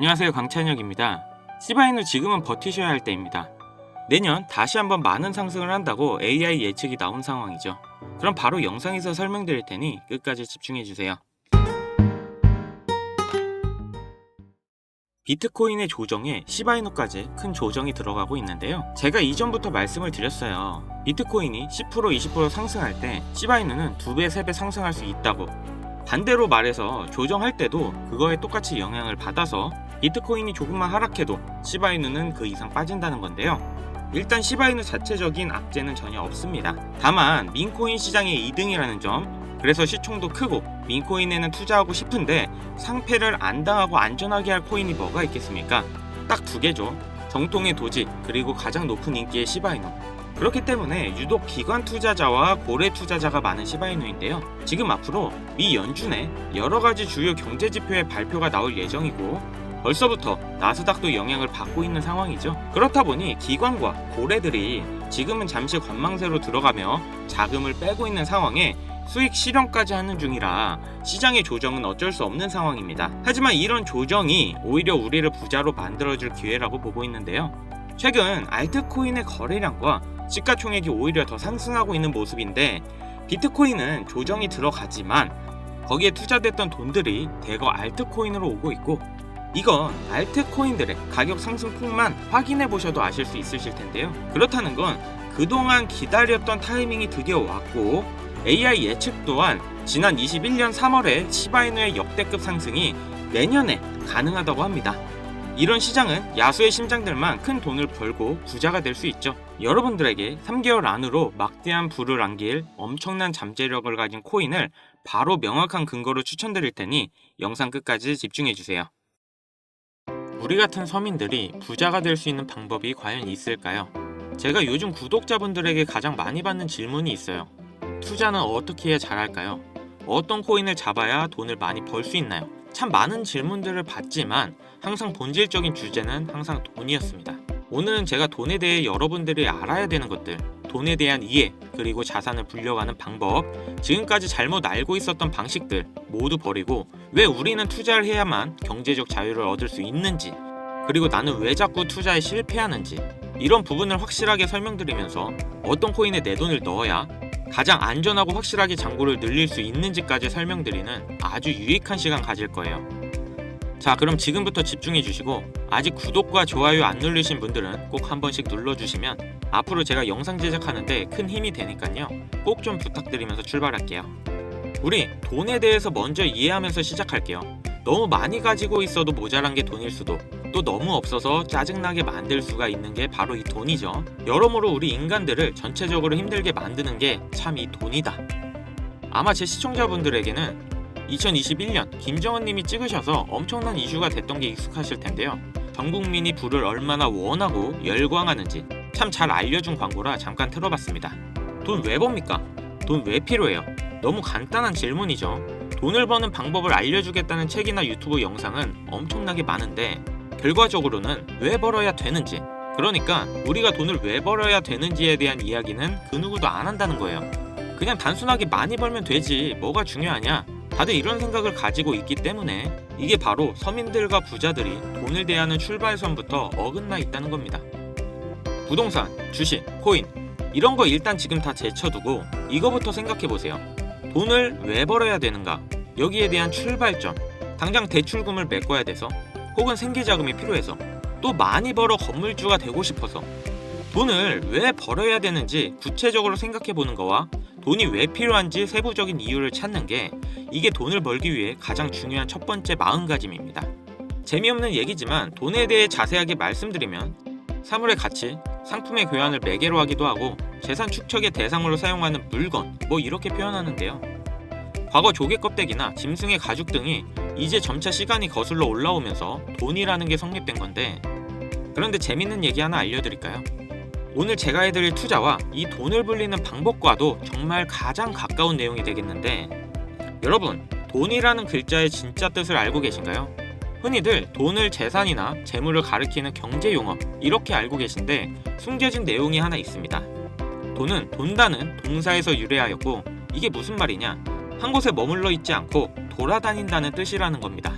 안녕하세요, 강찬혁입니다. 시바이누 지금은 버티셔야 할 때입니다. 내년 다시 한번 많은 상승을 한다고 AI 예측이 나온 상황이죠. 그럼 바로 영상에서 설명드릴 테니 끝까지 집중해주세요. 비트코인의 조정에 시바이누까지 큰 조정이 들어가고 있는데요. 제가 이전부터 말씀을 드렸어요. 비트코인이 10% 20% 상승할 때 시바이누는 2배 3배 상승할 수 있다고. 반대로 말해서 조정할 때도 그거에 똑같이 영향을 받아서 비트코인이 조금만 하락해도 시바이누는 그 이상 빠진다는 건데요. 일단 시바이누 자체적인 악재는 전혀 없습니다. 다만 민코인 시장의 2등이라는 점, 그래서 시총도 크고 민코인에는 투자하고 싶은데 상패를 안 당하고 안전하게 할 코인이 뭐가 있겠습니까? 딱 2개죠. 정통의 도지, 그리고 가장 높은 인기의 시바이누. 그렇기 때문에 유독 기관 투자자와 고래 투자자가 많은 시바이누인데요. 지금 앞으로 미 연준의 여러가지 주요 경제 지표의 발표가 나올 예정이고 벌써부터 나스닥도 영향을 받고 있는 상황이죠. 그렇다 보니 기관과 고래들이 지금은 잠시 관망세로 들어가며 자금을 빼고 있는 상황에 수익 실현까지 하는 중이라 시장의 조정은 어쩔 수 없는 상황입니다. 하지만 이런 조정이 오히려 우리를 부자로 만들어줄 기회라고 보고 있는데요. 최근 알트코인의 거래량과 시가총액이 오히려 더 상승하고 있는 모습인데 비트코인은 조정이 들어가지만 거기에 투자됐던 돈들이 대거 알트코인으로 오고 있고 이건 알트코인들의 가격 상승폭만 확인해 보셔도 아실 수 있으실 텐데요. 그렇다는 건 그동안 기다렸던 타이밍이 드디어 왔고 AI 예측 또한 지난 21년 3월에 시바이누의 역대급 상승이 내년에 가능하다고 합니다. 이런 시장은 야수의 심장들만 큰 돈을 벌고 부자가 될 수 있죠. 여러분들에게 3개월 안으로 막대한 부를 안길 엄청난 잠재력을 가진 코인을 바로 명확한 근거로 추천드릴 테니 영상 끝까지 집중해주세요. 우리 같은 서민들이 부자가 될 수 있는 방법이 과연 있을까요? 제가 요즘 구독자분들에게 가장 많이 받는 질문이 있어요. 투자는 어떻게 해야 잘할까요? 어떤 코인을 잡아야 돈을 많이 벌 수 있나요? 참 많은 질문들을 받지만 항상 본질적인 주제는 항상 돈이었습니다. 오늘은 제가 돈에 대해 여러분들이 알아야 되는 것들, 돈에 대한 이해, 그리고 자산을 불려가는 방법, 지금까지 잘못 알고 있었던 방식들 모두 버리고 왜 우리는 투자를 해야만 경제적 자유를 얻을 수 있는지, 그리고 나는 왜 자꾸 투자에 실패하는지 이런 부분을 확실하게 설명드리면서 어떤 코인에 내 돈을 넣어야 가장 안전하고 확실하게 잔고를 늘릴 수 있는지까지 설명드리는 아주 유익한 시간 가질 거예요. 자, 그럼 지금부터 집중해 주시고 아직 구독과 좋아요 안 누르신 분들은 꼭 한 번씩 눌러주시면 앞으로 제가 영상 제작하는데 큰 힘이 되니까요. 꼭 좀 부탁드리면서 출발할게요. 우리 돈에 대해서 먼저 이해하면서 시작할게요. 너무 많이 가지고 있어도 모자란 게 돈일 수도, 또 너무 없어서 짜증나게 만들 수가 있는 게 바로 이 돈이죠. 여러모로 우리 인간들을 전체적으로 힘들게 만드는 게 참 이 돈이다. 아마 제 시청자분들에게는 2021년 김정은 님이 찍으셔서 엄청난 이슈가 됐던 게 익숙하실 텐데요. 전 국민이 불을 얼마나 원하고 열광하는지 참 잘 알려준 광고라 잠깐 틀어봤습니다. 돈 왜 법니까? 돈 왜 필요해요? 너무 간단한 질문이죠. 돈을 버는 방법을 알려주겠다는 책이나 유튜브 영상은 엄청나게 많은데 결과적으로는 왜 벌어야 되는지, 그러니까 우리가 돈을 왜 벌어야 되는지에 대한 이야기는 그 누구도 안 한다는 거예요. 그냥 단순하게 많이 벌면 되지 뭐가 중요하냐, 다들 이런 생각을 가지고 있기 때문에 이게 바로 서민들과 부자들이 돈을 대하는 출발선부터 어긋나 있다는 겁니다. 부동산, 주식, 코인 이런 거 일단 지금 다 제쳐두고 이거부터 생각해보세요. 돈을 왜 벌어야 되는가? 여기에 대한 출발점, 당장 대출금을 메꿔야 돼서, 혹은 생계자금이 필요해서, 또 많이 벌어 건물주가 되고 싶어서 돈을 왜 벌어야 되는지 구체적으로 생각해보는 거와 돈이 왜 필요한지 세부적인 이유를 찾는 게 이게 돈을 벌기 위해 가장 중요한 첫 번째 마음가짐입니다. 재미없는 얘기지만 돈에 대해 자세하게 말씀드리면 사물의 가치, 상품의 교환을 매개로 하기도 하고 재산 축적의 대상으로 사용하는 물건 뭐 이렇게 표현하는데요. 과거 조개 껍데기나 짐승의 가죽 등이 이제 점차 시간이 거슬러 올라오면서 돈이라는 게 성립된 건데, 그런데 재밌는 얘기 하나 알려드릴까요? 오늘 제가 해드릴 투자와 이 돈을 불리는 방법과도 정말 가장 가까운 내용이 되겠는데, 여러분 돈이라는 글자의 진짜 뜻을 알고 계신가요? 흔히들 돈을 재산이나 재물을 가리키는 경제용어 이렇게 알고 계신데 숨겨진 내용이 하나 있습니다. 돈은 돈다는 동사에서 유래하였고 이게 무슨 말이냐? 한 곳에 머물러 있지 않고 돌아다닌다는 뜻이라는 겁니다.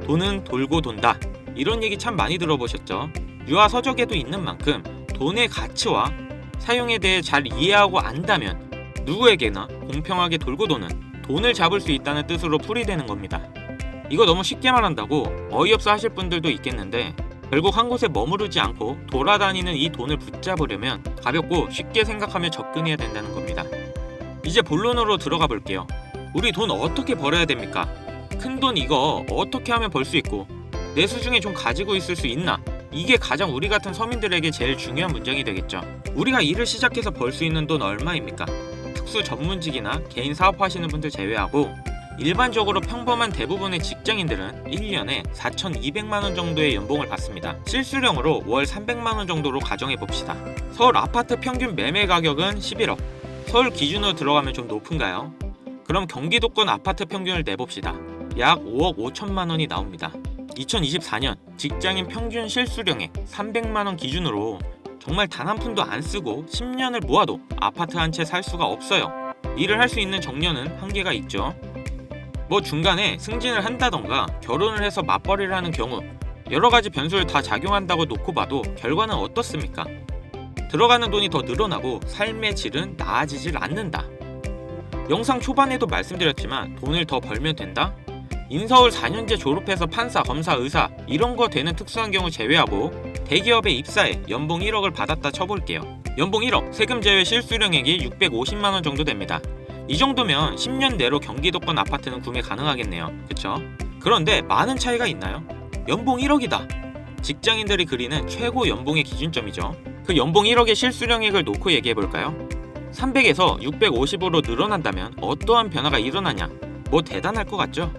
돈은 돌고 돈다. 이런 얘기 참 많이 들어보셨죠? 유아 서적에도 있는 만큼 돈의 가치와 사용에 대해 잘 이해하고 안다면 누구에게나 공평하게 돌고 도는 돈을 잡을 수 있다는 뜻으로 풀이되는 겁니다. 이거 너무 쉽게 말한다고 어이없어 하실 분들도 있겠는데 결국 한 곳에 머무르지 않고 돌아다니는 이 돈을 붙잡으려면 가볍고 쉽게 생각하며 접근해야 된다는 겁니다. 이제 본론으로 들어가 볼게요. 우리 돈 어떻게 벌어야 됩니까? 큰 돈 이거 어떻게 하면 벌 수 있고 내 수중에 좀 가지고 있을 수 있나? 이게 가장 우리 같은 서민들에게 제일 중요한 문제이 되겠죠. 우리가 일을 시작해서 벌 수 있는 돈 얼마입니까? 특수 전문직이나 개인 사업하시는 분들 제외하고 일반적으로 평범한 대부분의 직장인들은 1년에 4,200만원 정도의 연봉을 받습니다. 실수령으로 월 300만원 정도로 가정해봅시다. 서울 아파트 평균 매매 가격은 11억. 서울 기준으로 들어가면 좀 높은가요? 그럼 경기도권 아파트 평균을 내봅시다. 약 5억 5천만원이 나옵니다. 2024년 직장인 평균 실수령액 300만원 기준으로 정말 단 한 푼도 안 쓰고 10년을 모아도 아파트 한 채 살 수가 없어요. 일을 할 수 있는 정년은 한계가 있죠. 뭐 중간에 승진을 한다던가 결혼을 해서 맞벌이를 하는 경우 여러가지 변수를 다 작용한다고 놓고 봐도 결과는 어떻습니까? 들어가는 돈이 더 늘어나고 삶의 질은 나아지질 않는다. 영상 초반에도 말씀드렸지만 돈을 더 벌면 된다? 인서울 4년제 졸업해서 판사, 검사, 의사 이런 거 되는 특수한 경우 제외하고 대기업에 입사해 연봉 1억을 받았다 쳐볼게요. 연봉 1억, 세금 제외 실수령액이 650만원 정도 됩니다. 이 정도면 10년 내로 경기도권 아파트는 구매 가능하겠네요. 그쵸? 그런데 많은 차이가 있나요? 연봉 1억이다. 직장인들이 그리는 최고 연봉의 기준점이죠. 그 연봉 1억의 실수령액을 놓고 얘기해볼까요? 300에서 650으로 늘어난다면 어떠한 변화가 일어나냐? 뭐 대단할 것 같죠?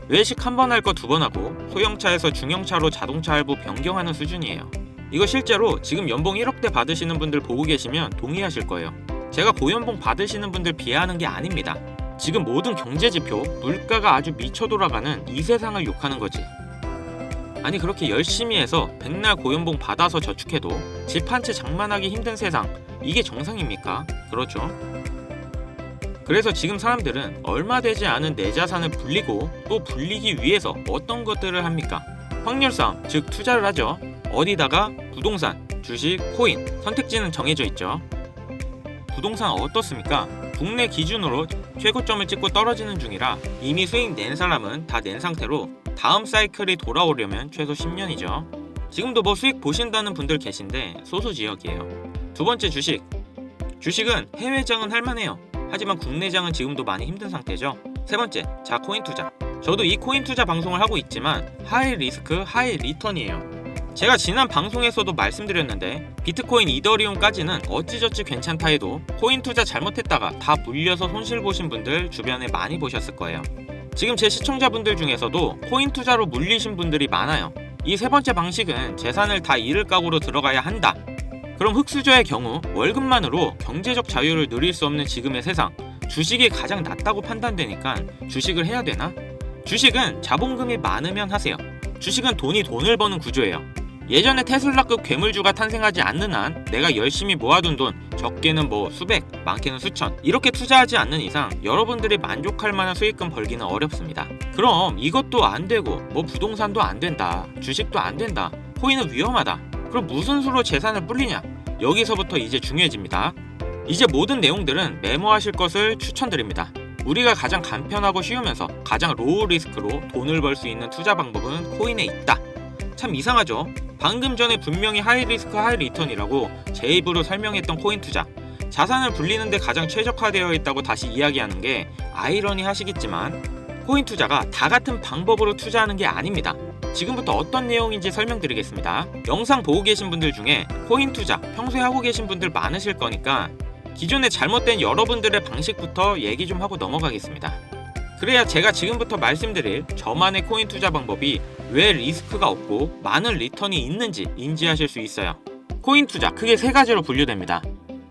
외식 한 번 할 거 두 번 하고 소형차에서 중형차로 자동차 할부 변경하는 수준이에요. 이거 실제로 지금 연봉 1억대 받으시는 분들 보고 계시면 동의하실 거예요. 제가 고연봉 받으시는 분들 비하하는 게 아닙니다. 지금 모든 경제지표, 물가가 아주 미쳐 돌아가는 이 세상을 욕하는 거지. 아니 그렇게 열심히 해서 백날 고연봉 받아서 저축해도 집 한 채 장만하기 힘든 세상, 이게 정상입니까? 그렇죠. 그래서 지금 사람들은 얼마 되지 않은 내 자산을 불리고 또 불리기 위해서 어떤 것들을 합니까? 확률 싸움, 즉 투자를 하죠. 어디다가? 부동산, 주식, 코인, 선택지는 정해져 있죠. 부동산 어떻습니까? 국내 기준으로 최고점을 찍고 떨어지는 중이라 이미 수익 낸 사람은 다 낸 상태로 다음 사이클이 돌아오려면 최소 10년이죠. 지금도 뭐 수익 보신다는 분들 계신데 소수지역이에요. 두 번째 주식. 주식은 해외장은 할만해요. 하지만 국내장은 지금도 많이 힘든 상태죠. 세 번째, 자 코인 투자. 저도 이 코인 투자 방송을 하고 있지만 하이 리스크, 하이 리턴이에요. 제가 지난 방송에서도 말씀드렸는데 비트코인, 이더리움까지는 어찌저찌 괜찮다 해도 코인 투자 잘못했다가 다 물려서 손실 보신 분들 주변에 많이 보셨을 거예요. 지금 제 시청자분들 중에서도 코인 투자로 물리신 분들이 많아요. 이 세 번째 방식은 재산을 다 잃을 각오로 들어가야 한다. 그럼 흑수저의 경우 월급만으로 경제적 자유를 누릴 수 없는 지금의 세상, 주식이 가장 낫다고 판단되니까 주식을 해야 되나? 주식은 자본금이 많으면 하세요. 주식은 돈이 돈을 버는 구조예요. 예전에 테슬라급 괴물주가 탄생하지 않는 한 내가 열심히 모아둔 돈, 적게는 뭐 수백, 많게는 수천, 이렇게 투자하지 않는 이상 여러분들이 만족할 만한 수익금 벌기는 어렵습니다. 그럼 이것도 안 되고 뭐 부동산도 안 된다, 주식도 안 된다, 코인은 위험하다, 그럼 무슨 수로 재산을 불리냐? 여기서부터 이제 중요해집니다. 이제 모든 내용들은 메모하실 것을 추천드립니다. 우리가 가장 간편하고 쉬우면서 가장 로우 리스크로 돈을 벌 수 있는 투자 방법은 코인에 있다. 참 이상하죠? 방금 전에 분명히 하이 리스크 하이 리턴이라고 제 입으로 설명했던 코인 투자, 자산을 불리는데 가장 최적화되어 있다고 다시 이야기하는 게 아이러니 하시겠지만 코인 투자가 다 같은 방법으로 투자하는 게 아닙니다. 지금부터 어떤 내용인지 설명드리겠습니다. 영상 보고 계신 분들 중에 코인 투자 평소에 하고 계신 분들 많으실 거니까 기존에 잘못된 여러분들의 방식부터 얘기 좀 하고 넘어가겠습니다. 그래야 제가 지금부터 말씀드릴 저만의 코인 투자 방법이 왜 리스크가 없고 많은 리턴이 있는지 인지하실 수 있어요. 코인 투자 크게 세 가지로 분류됩니다.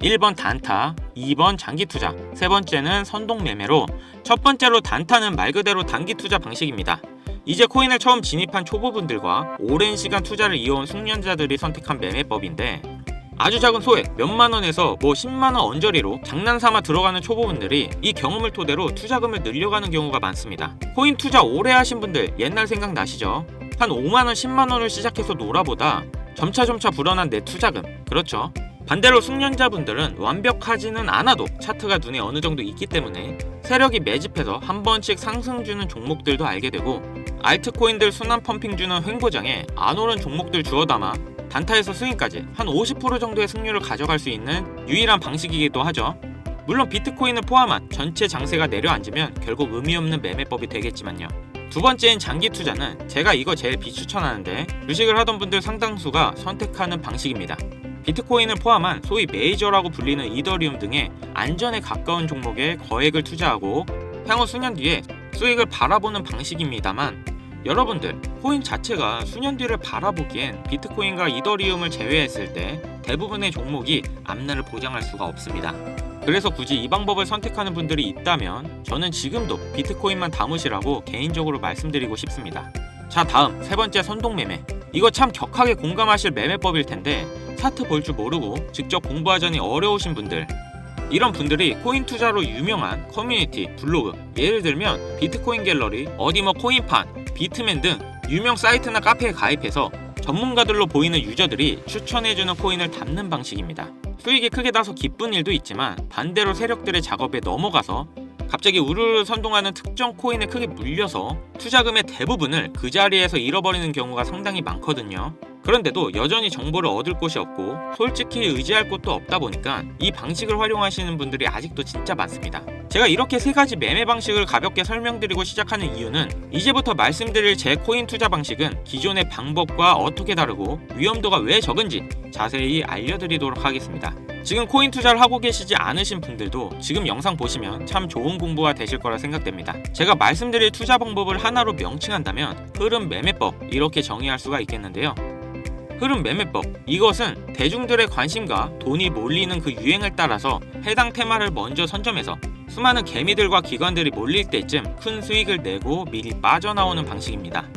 1번 단타, 2번 장기 투자, 세 번째는 선동 매매로 첫 번째로 단타는 말 그대로 단기 투자 방식입니다. 이제 코인을 처음 진입한 초보분들과 오랜 시간 투자를 이어온 숙련자들이 선택한 매매법인데 아주 작은 소액 몇만 원에서 뭐 10만 원 언저리로 장난삼아 들어가는 초보분들이 이 경험을 토대로 투자금을 늘려가는 경우가 많습니다. 코인 투자 오래 하신 분들 옛날 생각나시죠? 한 5만원, 10만원을 시작해서 놀아보다 점차 불어난 내 투자금, 그렇죠. 반대로 숙련자분들은 완벽하지는 않아도 차트가 눈에 어느 정도 있기 때문에 세력이 매집해서 한 번씩 상승 주는 종목들도 알게 되고, 알트코인들 순환 펌핑 주는 횡보장에 안 오른 종목들 주워 담아 단타에서 스윙까지 한 50% 정도의 승률을 가져갈 수 있는 유일한 방식이기도 하죠. 물론 비트코인을 포함한 전체 장세가 내려앉으면 결국 의미 없는 매매법이 되겠지만요. 두 번째인 장기 투자는 제가 이거 제일 비추천하는데, 주식을 하던 분들 상당수가 선택하는 방식입니다. 비트코인을 포함한 소위 메이저라고 불리는 이더리움 등의 안전에 가까운 종목에 거액을 투자하고 향후 수년 뒤에 수익을 바라보는 방식입니다만, 여러분들 코인 자체가 수년 뒤를 바라보기엔 비트코인과 이더리움을 제외했을 때 대부분의 종목이 앞날을 보장할 수가 없습니다. 그래서 굳이 이 방법을 선택하는 분들이 있다면 저는 지금도 비트코인만 담으시라고 개인적으로 말씀드리고 싶습니다. 자, 다음 세 번째 선동매매. 이거 참 격하게 공감하실 매매법일 텐데, 차트 볼 줄 모르고 직접 공부하자니 어려우신 분들, 이런 분들이 코인 투자로 유명한 커뮤니티, 블로그, 예를 들면 비트코인 갤러리, 어디 뭐 코인판, 비트맨 등 유명 사이트나 카페에 가입해서 전문가들로 보이는 유저들이 추천해주는 코인을 담는 방식입니다. 수익이 크게 나서 기쁜 일도 있지만 반대로 세력들의 작업에 넘어가서 갑자기 우르르 선동하는 특정 코인에 크게 물려서 투자금의 대부분을 그 자리에서 잃어버리는 경우가 상당히 많거든요. 그런데도 여전히 정보를 얻을 곳이 없고 솔직히 의지할 곳도 없다 보니까 이 방식을 활용하시는 분들이 아직도 진짜 많습니다. 제가 이렇게 세 가지 매매 방식을 가볍게 설명드리고 시작하는 이유는, 이제부터 말씀드릴 제 코인 투자 방식은 기존의 방법과 어떻게 다르고 위험도가 왜 적은지 자세히 알려드리도록 하겠습니다. 지금 코인 투자를 하고 계시지 않으신 분들도 지금 영상 보시면 참 좋은 공부가 되실 거라 생각됩니다. 제가 말씀드릴 투자 방법을 하나로 명칭한다면 흐름 매매법, 이렇게 정의할 수가 있겠는데요. 흐름 매매법, 이것은 대중들의 관심과 돈이 몰리는 그 유행을 따라서 해당 테마를 먼저 선점해서 수많은 개미들과 기관들이 몰릴 때쯤 큰 수익을 내고 미리 빠져나오는 방식입니다.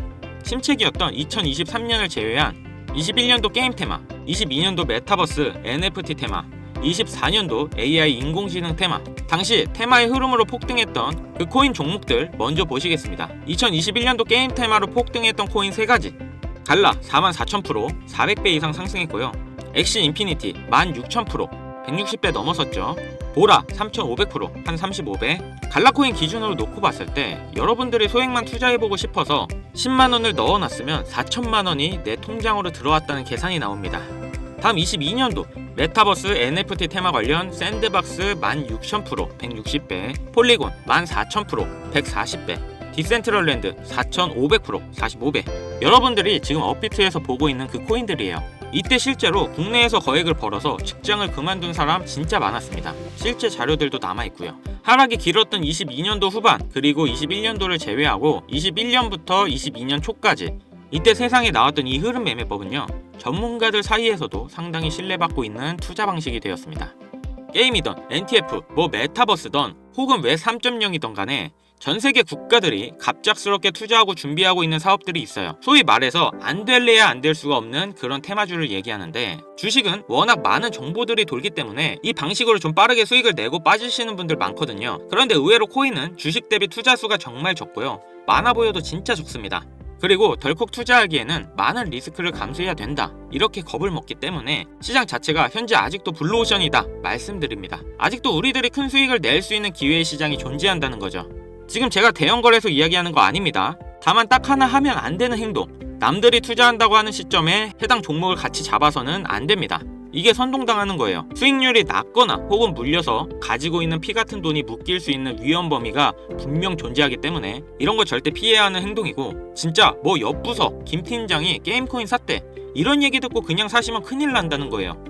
침체기였던 2023년을 제외한 21년도 게임 테마, 22년도 메타버스, NFT 테마, 24년도 AI 인공지능 테마, 당시 테마의 흐름으로 폭등했던 그 코인 종목들 먼저 보시겠습니다. 2021년도 게임 테마로 폭등했던 코인 3가지. 갈라 44,000%, 400배 이상 상승했고요. 엑시 인피니티 16,000%, 160배 넘어섰죠. 보라 3,500%, 한 35배. 갈라코인 기준으로 놓고 봤을 때 여러분들이 소액만 투자해보고 싶어서 10만원을 넣어놨으면 4천만원이 내 통장으로 들어왔다는 계산이 나옵니다. 다음 22년도 메타버스 NFT 테마 관련 샌드박스 16,000%, 160배, 폴리곤 14,000%, 140배, 디센트럴랜드 4,500%, 45배. 여러분들이 지금 업비트에서 보고 있는 그 코인들이에요. 이때 실제로 국내에서 거액을 벌어서 직장을 그만둔 사람 진짜 많았습니다. 실제 자료들도 남아있고요. 하락이 길었던 22년도 후반, 그리고 21년도를 제외하고 21년부터 22년 초까지, 이때 세상에 나왔던 이 흐름 매매법은요, 전문가들 사이에서도 상당히 신뢰받고 있는 투자 방식이 되었습니다. 게임이던 NTF, 메타버스던 혹은 웹 3.0이던 간에 전 세계 국가들이 갑작스럽게 투자하고 준비하고 있는 사업들이 있어요. 소위 말해서 안 될래야 안 될 수가 없는 그런 테마주를 얘기하는데, 주식은 워낙 많은 정보들이 돌기 때문에 이 방식으로 좀 빠르게 수익을 내고 빠지시는 분들 많거든요. 그런데 의외로 코인은 주식 대비 투자 수가 정말 적고요, 많아 보여도 진짜 적습니다. 그리고 덜컥 투자하기에는 많은 리스크를 감수해야 된다, 이렇게 겁을 먹기 때문에 시장 자체가 현재 아직도 블루오션이다 말씀드립니다. 아직도 우리들이 큰 수익을 낼 수 있는 기회의 시장이 존재한다는 거죠. 지금 제가 대형 거래소 이야기하는 거 아닙니다. 다만 딱 하나 하면 안 되는 행동, 남들이 투자한다고 하는 시점에 해당 종목을 같이 잡아서는 안 됩니다. 이게 선동당하는 거예요. 수익률이 낮거나 혹은 물려서 가지고 있는 피 같은 돈이 묶일 수 있는 위험 범위가 분명 존재하기 때문에 이런 거 절대 피해야 하는 행동이고, 진짜 옆부서 김 팀장이 게임코인 샀대, 이런 얘기 듣고 그냥 사시면 큰일 난다는 거예요.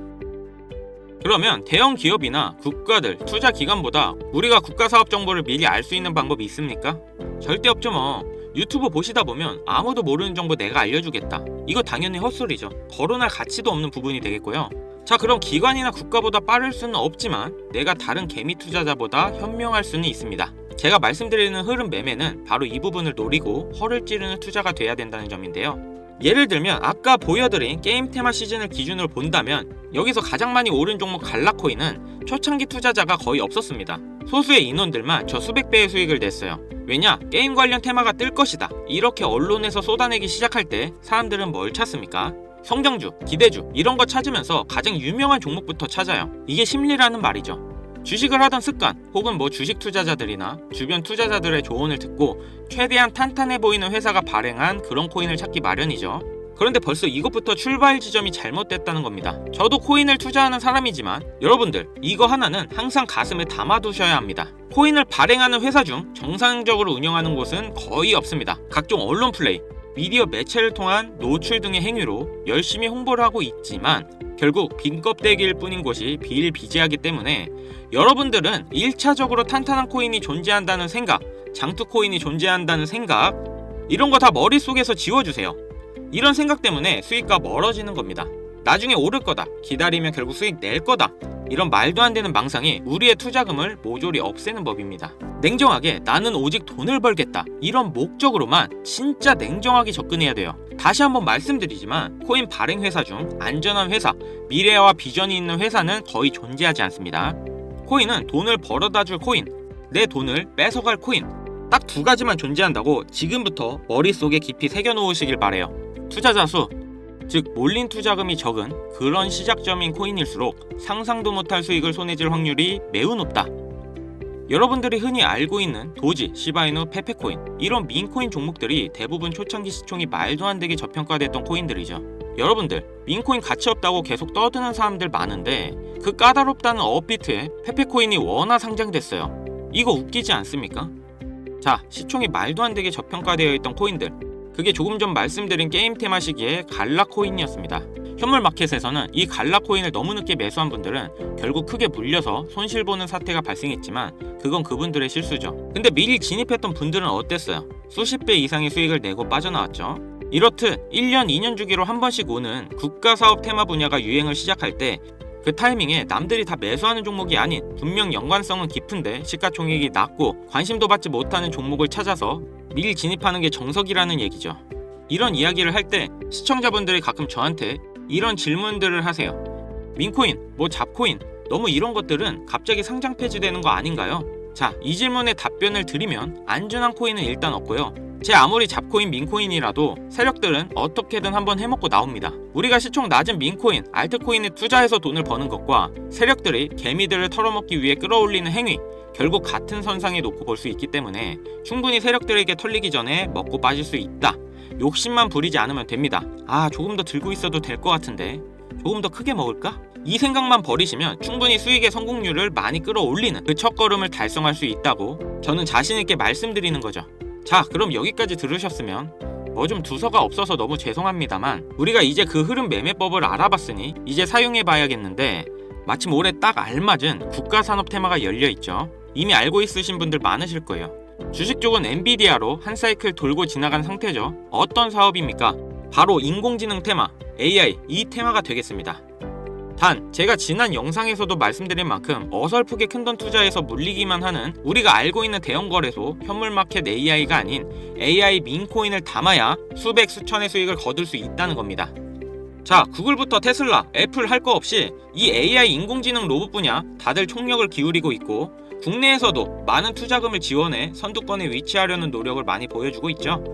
그러면 대형 기업이나 국가들, 투자 기관보다 우리가 국가 사업 정보를 미리 알 수 있는 방법이 있습니까? 절대 없죠 뭐. 유튜브 보시다 보면 아무도 모르는 정보 내가 알려주겠다, 이거 당연히 헛소리죠. 거론할 가치도 없는 부분이 되겠고요. 자, 그럼 기관이나 국가보다 빠를 수는 없지만 내가 다른 개미 투자자보다 현명할 수는 있습니다. 제가 말씀드리는 흐름 매매는 바로 이 부분을 노리고 허를 찌르는 투자가 돼야 된다는 점인데요. 예를 들면 아까 보여드린 게임 테마 시즌을 기준으로 본다면 여기서 가장 많이 오른 종목 갈라코인은 초창기 투자자가 거의 없었습니다. 소수의 인원들만 저 수백 배의 수익을 냈어요. 왜냐? 게임 관련 테마가 뜰 것이다. 이렇게 언론에서 쏟아내기 시작할 때 사람들은 뭘 찾습니까? 성장주, 기대주 이런 거 찾으면서 가장 유명한 종목부터 찾아요. 이게 심리라는 말이죠. 주식을 하던 습관 혹은 주식 투자자들이나 주변 투자자들의 조언을 듣고 최대한 탄탄해 보이는 회사가 발행한 그런 코인을 찾기 마련이죠. 그런데 벌써 이것부터 출발 지점이 잘못됐다는 겁니다. 저도 코인을 투자하는 사람이지만 여러분들 이거 하나는 항상 가슴에 담아두셔야 합니다. 코인을 발행하는 회사 중 정상적으로 운영하는 곳은 거의 없습니다. 각종 언론 플레이, 미디어 매체를 통한 노출 등의 행위로 열심히 홍보를 하고 있지만 결국 빈껍데기일 뿐인 곳이 비일비재하기 때문에 여러분들은 1차적으로 탄탄한 코인이 존재한다는 생각, 장투 코인이 존재한다는 생각 이런 거 다 머릿속에서 지워주세요. 이런 생각 때문에 수익과 멀어지는 겁니다. 나중에 오를 거다, 기다리면 결국 수익 낼 거다 이런 말도 안 되는 망상이 우리의 투자금을 모조리 없애는 법입니다. 냉정하게 나는 오직 돈을 벌겠다 이런 목적으로만 진짜 냉정하게 접근해야 돼요. 다시 한번 말씀드리지만 코인 발행 회사 중 안전한 회사, 미래와 비전이 있는 회사는 거의 존재하지 않습니다. 코인은 돈을 벌어다 줄 코인, 내 돈을 뺏어갈 코인 딱 두 가지만 존재한다고 지금부터 머릿속에 깊이 새겨놓으시길 바래요. 투자자 수, 즉 몰린 투자금이 적은 그런 시작점인 코인일수록 상상도 못할 수익을 손해질 확률이 매우 높다. 여러분들이 흔히 알고 있는 도지, 시바이누, 페페코인 이런 민코인 종목들이 대부분 초창기 시총이 말도 안 되게 저평가됐던 코인들이죠. 여러분들 민코인 가치 없다고 계속 떠드는 사람들 많은데 그 까다롭다는 업비트에 페페코인이 워낙 상장됐어요. 이거 웃기지 않습니까? 자, 시총이 말도 안 되게 저평가되어 있던 코인들, 그게 조금 전 말씀드린 게임 테마 시기에 갈라코인이었습니다. 현물 마켓에서는 이 갈라코인을 너무 늦게 매수한 분들은 결국 크게 물려서 손실보는 사태가 발생했지만 그건 그분들의 실수죠. 근데 미리 진입했던 분들은 어땠어요? 수십 배 이상의 수익을 내고 빠져나왔죠. 이렇듯 1년, 2년 주기로 한 번씩 오는 국가사업 테마 분야가 유행을 시작할 때 그 타이밍에 남들이 다 매수하는 종목이 아닌 분명 연관성은 깊은데 시가총액이 낮고 관심도 받지 못하는 종목을 찾아서 미리 진입하는 게 정석이라는 얘기죠. 이런 이야기를 할 때 시청자분들이 가끔 저한테 이런 질문들을 하세요. 민코인, 잡코인, 너무 이런 것들은 갑자기 상장 폐지되는 거 아닌가요? 자, 이 질문에 답변을 드리면 안전한 코인은 일단 없고요. 제 아무리 잡코인, 민코인이라도 세력들은 어떻게든 한번 해먹고 나옵니다. 우리가 시총 낮은 민코인, 알트코인에 투자해서 돈을 버는 것과 세력들이 개미들을 털어먹기 위해 끌어올리는 행위, 결국 같은 선상에 놓고 볼 수 있기 때문에 충분히 세력들에게 털리기 전에 먹고 빠질 수 있다. 욕심만 부리지 않으면 됩니다. 조금 더 들고 있어도 될 것 같은데 조금 더 크게 먹을까? 이 생각만 버리시면 충분히 수익의 성공률을 많이 끌어올리는 그 첫걸음을 달성할 수 있다고 저는 자신있게 말씀드리는 거죠. 자, 그럼 여기까지 들으셨으면 좀 두서가 없어서 너무 죄송합니다만 우리가 이제 그 흐름 매매법을 알아봤으니 이제 사용해봐야겠는데 마침 올해 딱 알맞은 국가산업 테마가 열려있죠. 이미 알고 있으신 분들 많으실 거예요. 주식 쪽은 엔비디아로 한 사이클 돌고 지나간 상태죠. 어떤 사업입니까? 바로 인공지능 테마, AI 이 테마가 되겠습니다. 단, 제가 지난 영상에서도 말씀드린 만큼 어설프게 큰돈 투자에서 물리기만 하는 우리가 알고 있는 대형 거래소, 현물마켓 AI가 아닌 AI 민코인을 담아야 수백 수천의 수익을 거둘 수 있다는 겁니다. 자, 구글부터 테슬라, 애플 할 거 없이 이 AI 인공지능 로봇 분야 다들 총력을 기울이고 있고 국내에서도 많은 투자금을 지원해 선두권에 위치하려는 노력을 많이 보여주고 있죠.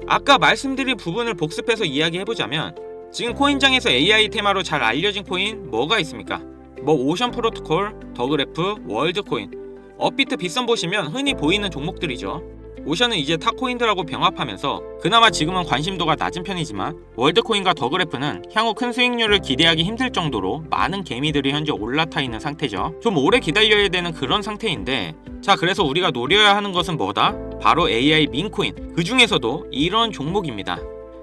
아까 말씀드린 부분을 복습해서 이야기해보자면 지금 코인장에서 AI 테마로 잘 알려진 코인 뭐가 있습니까? 오션 프로토콜, 더그래프, 월드코인, 업비트 빗선 보시면 흔히 보이는 종목들이죠. 오션은 이제 탑코인들하고 병합하면서 그나마 지금은 관심도가 낮은 편이지만 월드코인과 더그래프는 향후 큰 수익률을 기대하기 힘들 정도로 많은 개미들이 현재 올라타 있는 상태죠. 좀 오래 기다려야 되는 그런 상태인데 자, 그래서 우리가 노려야 하는 것은 뭐다? 바로 AI 민코인, 그 중에서도 이런 종목입니다.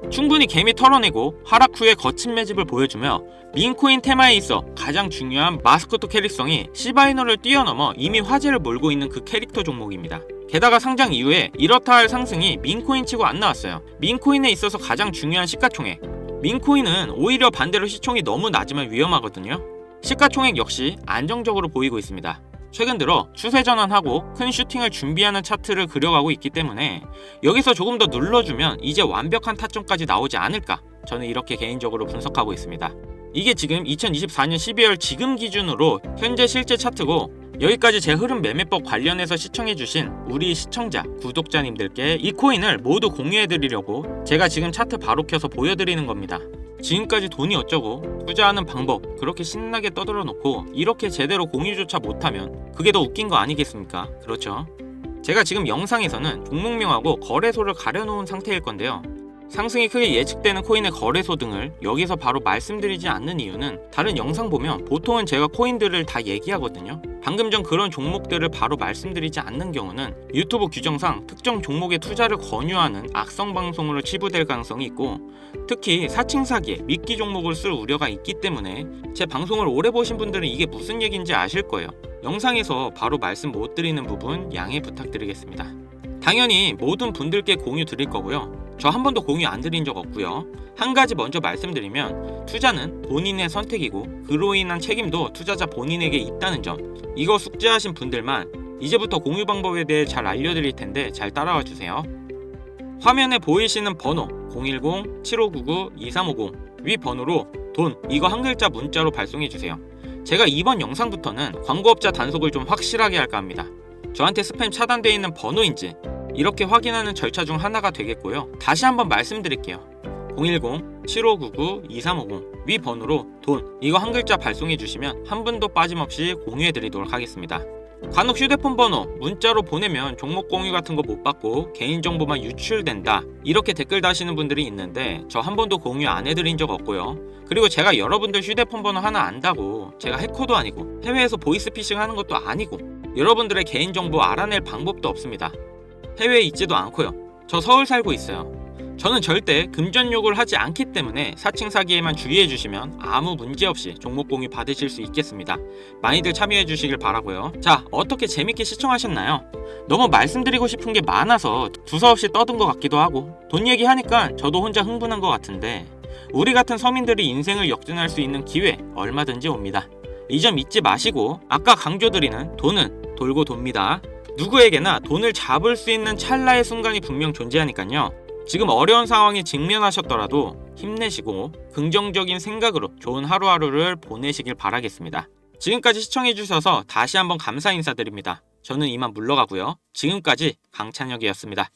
충분히 개미 털어내고 하락 후에 거친 매집을 보여주며 민코인 테마에 있어 가장 중요한 마스코트 캐릭성이 시바이누를 뛰어넘어 이미 화제를 몰고 있는 그 캐릭터 종목입니다. 게다가 상장 이후에 이렇다 할 상승이 민코인 치고 안 나왔어요. 민코인에 있어서 가장 중요한 시가총액, 민코인은 오히려 반대로 시총이 너무 낮으면 위험하거든요. 시가총액 역시 안정적으로 보이고 있습니다. 최근 들어 추세 전환하고 큰 슈팅을 준비하는 차트를 그려가고 있기 때문에 여기서 조금 더 눌러주면 이제 완벽한 타점까지 나오지 않을까, 저는 이렇게 개인적으로 분석하고 있습니다. 이게 지금 2024년 12월 지금 기준으로 현재 실제 차트고 여기까지 제 흐름 매매법 관련해서 시청해주신 우리 시청자, 구독자님들께 이 코인을 모두 공유해드리려고 제가 지금 차트 바로 켜서 보여드리는 겁니다. 지금까지 돈이 어쩌고 투자하는 방법 그렇게 신나게 떠들어 놓고 이렇게 제대로 공유조차 못하면 그게 더 웃긴 거 아니겠습니까? 그렇죠? 제가 지금 영상에서는 종목명하고 거래소를 가려놓은 상태일 건데요. 상승이 크게 예측되는 코인의 거래소 등을 여기서 바로 말씀드리지 않는 이유는 다른 영상 보면 보통은 제가 코인들을 다 얘기하거든요. 방금 전 그런 종목들을 바로 말씀드리지 않는 경우는 유튜브 규정상 특정 종목에 투자를 권유하는 악성 방송으로 치부될 가능성이 있고, 특히 사칭 사기에 미끼 종목을 쓸 우려가 있기 때문에 제 방송을 오래 보신 분들은 이게 무슨 얘기인지 아실 거예요. 영상에서 바로 말씀 못 드리는 부분 양해 부탁드리겠습니다. 당연히 모든 분들께 공유 드릴 거고요. 저 한 번도 공유 안 드린 적 없고요. 한 가지 먼저 말씀드리면 투자는 본인의 선택이고 그로 인한 책임도 투자자 본인에게 있다는 점, 이거 숙지하신 분들만 이제부터 공유 방법에 대해 잘 알려드릴 텐데 잘 따라와 주세요. 화면에 보이시는 번호 010-7599-2350 위 번호로 돈, 이거 한 글자 문자로 발송해 주세요. 제가 이번 영상부터는 광고업자 단속을 좀 확실하게 할까 합니다. 저한테 스팸 차단되어 있는 번호인지 이렇게 확인하는 절차 중 하나가 되겠고요. 다시 한번 말씀드릴게요. 010-7599-2350 위 번호로 돈, 이거 한 글자 발송해 주시면 한 분도 빠짐없이 공유해 드리도록 하겠습니다. 간혹 휴대폰 번호 문자로 보내면 종목 공유 같은 거 못 받고 개인정보만 유출된다, 이렇게 댓글 다시는 분들이 있는데 저 한 번도 공유 안 해드린 적 없고요. 그리고 제가 여러분들 휴대폰 번호 하나 안다고 제가 해커도 아니고 해외에서 보이스피싱 하는 것도 아니고 여러분들의 개인정보 알아낼 방법도 없습니다. 해외에 있지도 않고요. 저 서울 살고 있어요. 저는 절대 금전욕을 하지 않기 때문에 사칭 사기에만 주의해 주시면 아무 문제 없이 종목 공유 받으실 수 있겠습니다. 많이들 참여해 주시길 바라고요. 자, 어떻게 재밌게 시청하셨나요? 너무 말씀드리고 싶은 게 많아서 두서없이 떠든 것 같기도 하고, 돈 얘기하니까 저도 혼자 흥분한 것 같은데 우리 같은 서민들이 인생을 역전할 수 있는 기회 얼마든지 옵니다. 이 점 잊지 마시고, 아까 강조드리는 돈은 돌고 돕니다. 누구에게나 돈을 잡을 수 있는 찰나의 순간이 분명 존재하니까요. 지금 어려운 상황에 직면하셨더라도 힘내시고 긍정적인 생각으로 좋은 하루하루를 보내시길 바라겠습니다. 지금까지 시청해주셔서 다시 한번 감사 인사드립니다. 저는 이만 물러가고요. 지금까지 강찬혁이었습니다.